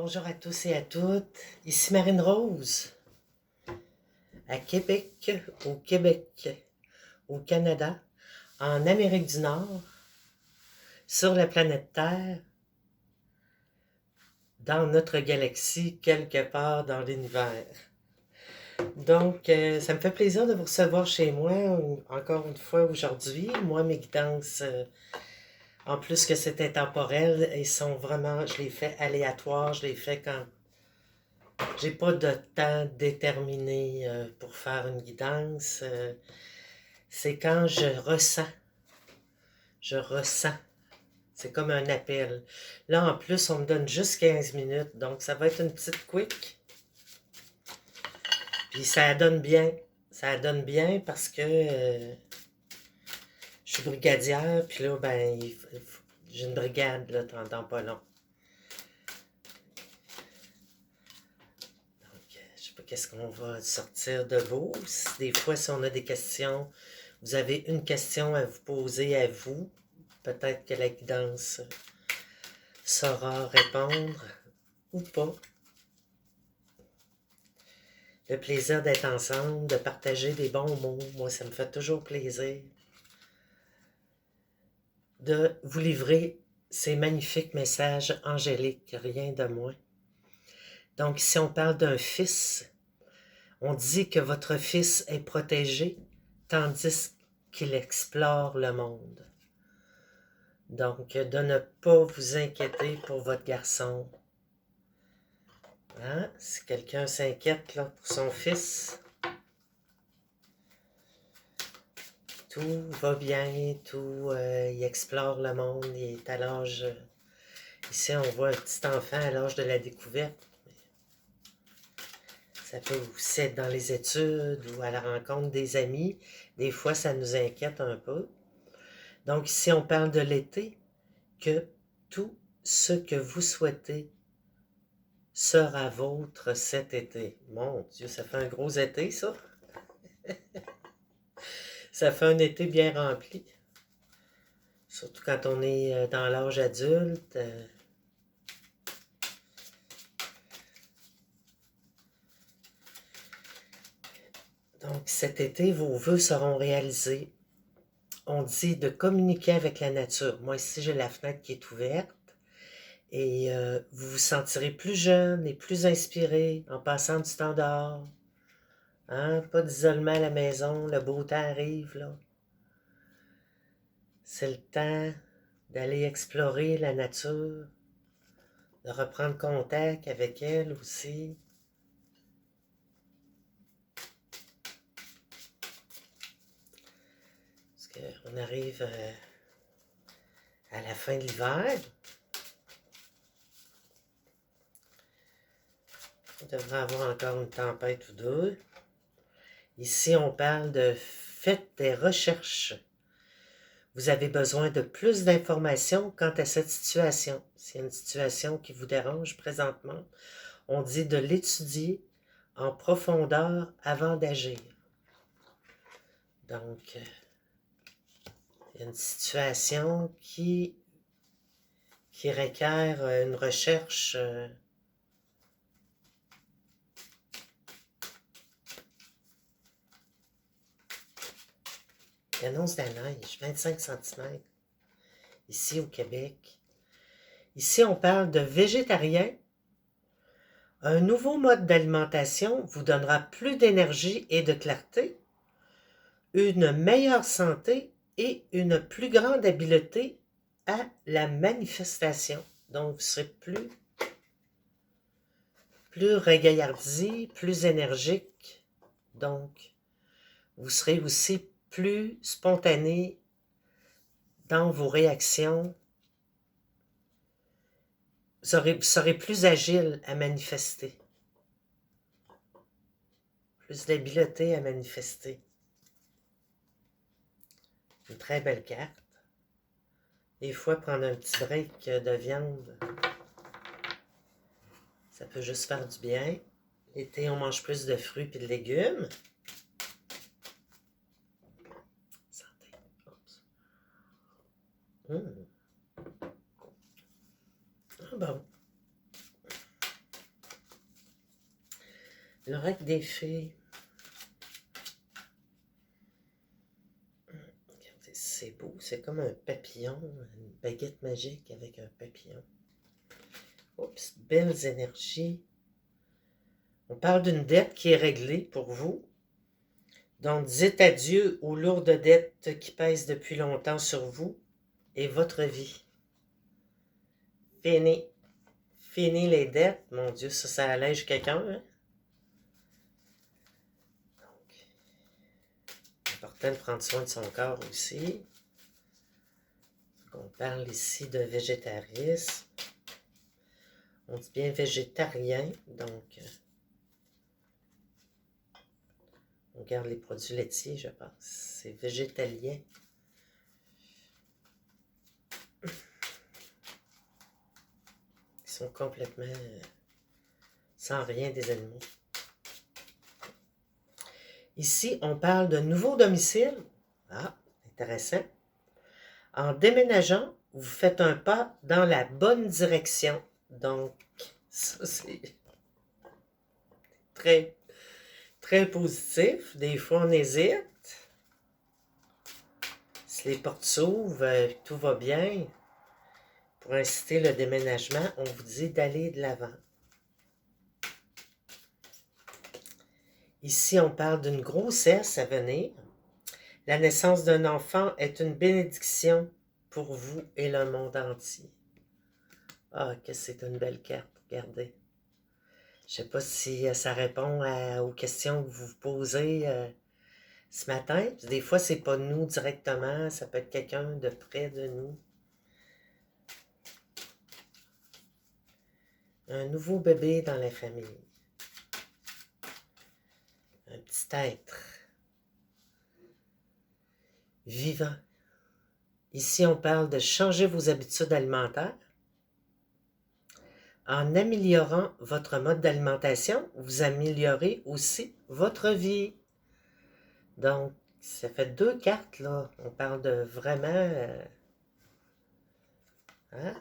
Bonjour à tous et à toutes. Ici Marine Rose, à Québec, au Canada, en Amérique du Nord, sur la planète Terre, dans notre galaxie, quelque part dans l'univers. Donc, ça me fait plaisir de vous recevoir chez moi, encore une fois aujourd'hui. Moi, mes guidances, en plus que c'est intemporel, ils sont vraiment, je les fais aléatoires, je les fais quand j'ai pas de temps déterminé pour faire une guidance. C'est quand je ressens. Je ressens. C'est comme un appel. Là, en plus, on me donne juste 15 minutes, donc ça va être une petite quick. Puis ça donne bien. Ça donne bien parce que je suis brigadière, puis là, ben, j'ai une brigade, là, dans pas long. Je sais pas qu'est-ce qu'on va sortir de vous. Des fois, si on a des questions, vous avez une question à vous poser à vous. Peut-être que la guidance saura répondre ou pas. Le plaisir d'être ensemble, de partager des bons mots, moi, ça me fait toujours plaisir de vous livrer ces magnifiques messages angéliques, rien de moins. Donc, si on parle d'un fils, on dit que votre fils est protégé, tandis qu'il explore le monde. Donc, de ne pas vous inquiéter pour votre garçon. Hein? Si quelqu'un s'inquiète là, pour son fils, tout va bien, il explore le monde, il est à l'âge... ici, on voit un petit enfant à l'âge de la découverte. Ça peut aussi être dans les études ou à la rencontre des amis. Des fois, ça nous inquiète un peu. Donc ici, on parle de l'été, que tout ce que vous souhaitez sera vôtre cet été. Mon Dieu, ça fait un gros été, ça. Ça fait un été bien rempli. Surtout quand on est dans l'âge adulte. Donc cet été, vos vœux seront réalisés. On dit de communiquer avec la nature. Moi ici, j'ai la fenêtre qui est ouverte. Et vous vous sentirez plus jeune et plus inspiré en passant du temps dehors. Hein? Pas d'isolement à la maison, le beau temps arrive, là. C'est le temps d'aller explorer la nature, de reprendre contact avec elle aussi. Parce qu'on arrive à la fin de l'hiver. On devrait avoir encore une tempête ou deux. Ici, on parle de faites des recherches. Vous avez besoin de plus d'informations quant à cette situation. S'il y a une situation qui vous dérange présentement, on dit de l'étudier en profondeur avant d'agir. Donc, il y a une situation qui requiert une recherche il annonce de la neige, 25 cm, ici au Québec. Ici, on parle de végétarien. Un nouveau mode d'alimentation vous donnera plus d'énergie et de clarté, une meilleure santé et une plus grande habileté à la manifestation. Donc, vous serez plus regaillardi, plus énergique. Donc, vous serez aussi plus spontané dans vos réactions. Vous serez plus agile à manifester. Plus d'habileté à manifester. Une très belle carte. Des fois, prendre un petit break de viande, ça peut juste faire du bien. L'été, on mange plus de fruits et de légumes. Santé. Oups. Ah bon. L'oracle des fées. Regardez, c'est beau. C'est comme un papillon, une baguette magique avec un papillon. Oups, belles énergies. On parle d'une dette qui est réglée pour vous. Donc, dites adieu aux lourdes dettes qui pèsent depuis longtemps sur vous et votre vie. Fini. Fini les dettes. Mon Dieu, ça allège quelqu'un, hein? Donc, important de prendre soin de son corps aussi. On parle ici de végétarisme. On dit bien végétarien, donc on garde les produits laitiers, je pense. C'est végétalien. Ils sont complètement sans rien des animaux. Ici, on parle de nouveau domicile. Ah, intéressant. En déménageant, vous faites un pas dans la bonne direction. Donc, ça, c'est très, très positif. Des fois, on hésite. Si les portes s'ouvrent, tout va bien. Pour inciter le déménagement, on vous dit d'aller de l'avant. Ici, on parle d'une grossesse à venir. La naissance d'un enfant est une bénédiction pour vous et le monde entier. Ah, que c'est une belle carte, regardez. Je ne sais pas si ça répond aux questions que vous vous posez ce matin. Des fois, c'est pas nous directement, ça peut être quelqu'un de près de nous. Un nouveau bébé dans la famille. Un petit être vivant. Ici, on parle de changer vos habitudes alimentaires. En améliorant votre mode d'alimentation, vous améliorez aussi votre vie. Donc, ça fait 2 cartes, là. On parle de vraiment... hein?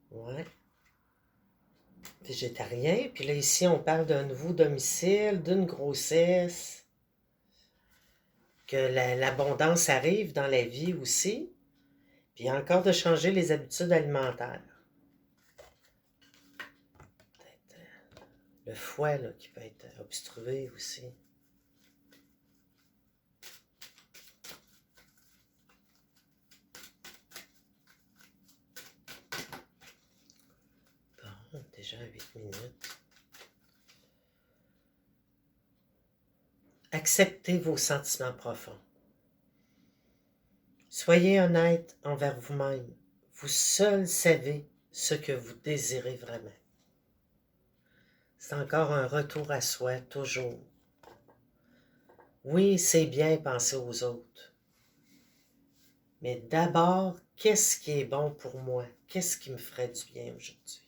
Ouais. Végétarien. Puis là, ici, on parle d'un nouveau domicile, d'une grossesse. Que l'abondance arrive dans la vie aussi. Puis encore de changer les habitudes alimentaires. Peut-être le foie là, qui peut être obstrué aussi. Bon, déjà 8 minutes. Acceptez vos sentiments profonds. Soyez honnête envers vous-même. Vous seul savez ce que vous désirez vraiment. C'est encore un retour à soi, toujours. Oui, c'est bien penser aux autres. Mais d'abord, qu'est-ce qui est bon pour moi? Qu'est-ce qui me ferait du bien aujourd'hui?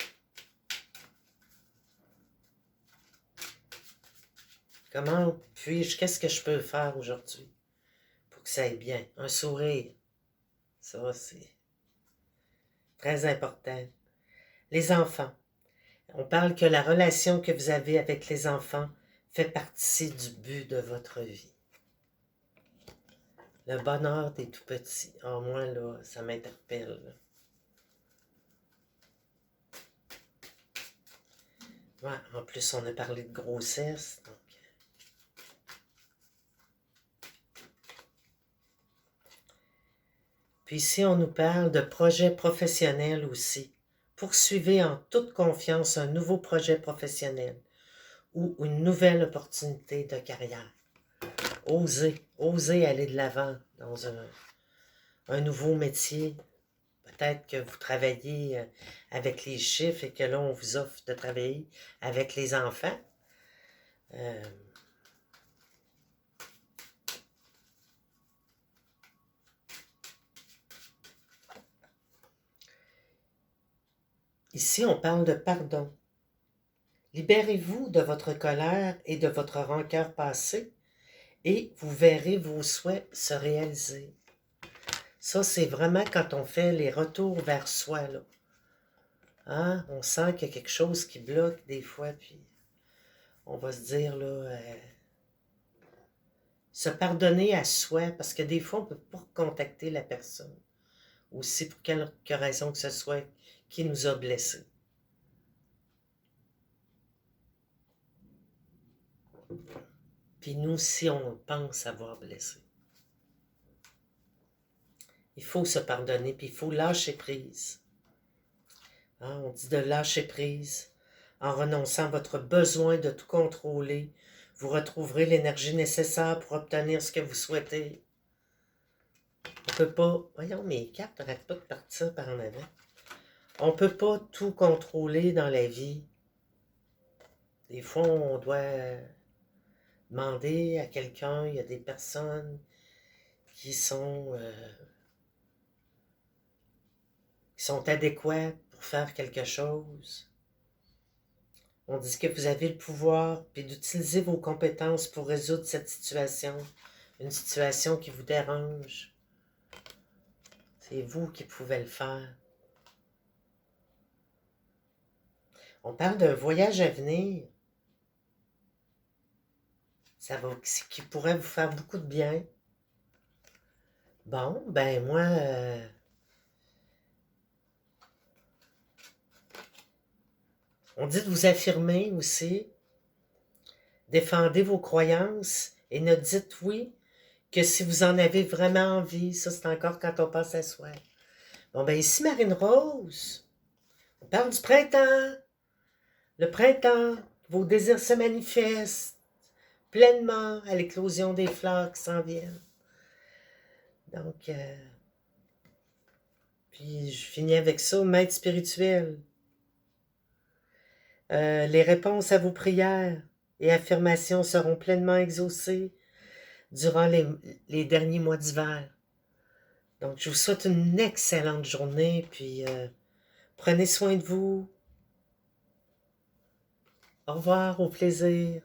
Comment puis-je, qu'est-ce que je peux faire aujourd'hui pour que ça aille bien? Un sourire, ça c'est très important. Les enfants, on parle que la relation que vous avez avec les enfants fait partie du but de votre vie. Le bonheur des tout-petits, en moi là, ça m'interpelle. Ouais, en plus, on a parlé de grossesse, donc... Puis ici, on nous parle de projets professionnels aussi. Poursuivez en toute confiance un nouveau projet professionnel ou une nouvelle opportunité de carrière. Osez aller de l'avant dans un nouveau métier. Peut-être que vous travaillez avec les chiffres et que là, on vous offre de travailler avec les enfants. Ici, on parle de pardon. Libérez-vous de votre colère et de votre rancœur passée et vous verrez vos souhaits se réaliser. Ça, c'est vraiment quand on fait les retours vers soi, là. Hein? On sent qu'il y a quelque chose qui bloque des fois, puis on va se dire, là, se pardonner à soi, parce que des fois, on ne peut pas contacter la personne, aussi pour quelque raison que ce soit, qui nous a blessés. Puis nous, si on pense avoir blessé, il faut se pardonner, puis il faut lâcher prise. Hein, on dit de lâcher prise. En renonçant à votre besoin de tout contrôler, vous retrouverez l'énergie nécessaire pour obtenir ce que vous souhaitez. On ne peut pas... Voyons, mes cartes n'arrêtent pas de partir par en avant. On ne peut pas tout contrôler dans la vie. Des fois, on doit demander à quelqu'un, il y a des personnes qui sont adéquates pour faire quelque chose. On dit que vous avez le pouvoir puis d'utiliser vos compétences pour résoudre cette situation, une situation qui vous dérange. C'est vous qui pouvez le faire. On parle d'un voyage à venir. Qui pourrait vous faire beaucoup de bien. Bon, ben moi, on dit de vous affirmer aussi. Défendez vos croyances et ne dites oui que si vous en avez vraiment envie. Ça, c'est encore quand on passe à soi. Bon, ben ici, Marine Rose, on parle du printemps. Le printemps, vos désirs se manifestent pleinement à l'éclosion des fleurs qui s'en viennent. Donc, puis je finis avec ça, maître spirituel. Les réponses à vos prières et affirmations seront pleinement exaucées durant les derniers mois d'hiver. Donc, je vous souhaite une excellente journée, puis prenez soin de vous. Au revoir, au plaisir.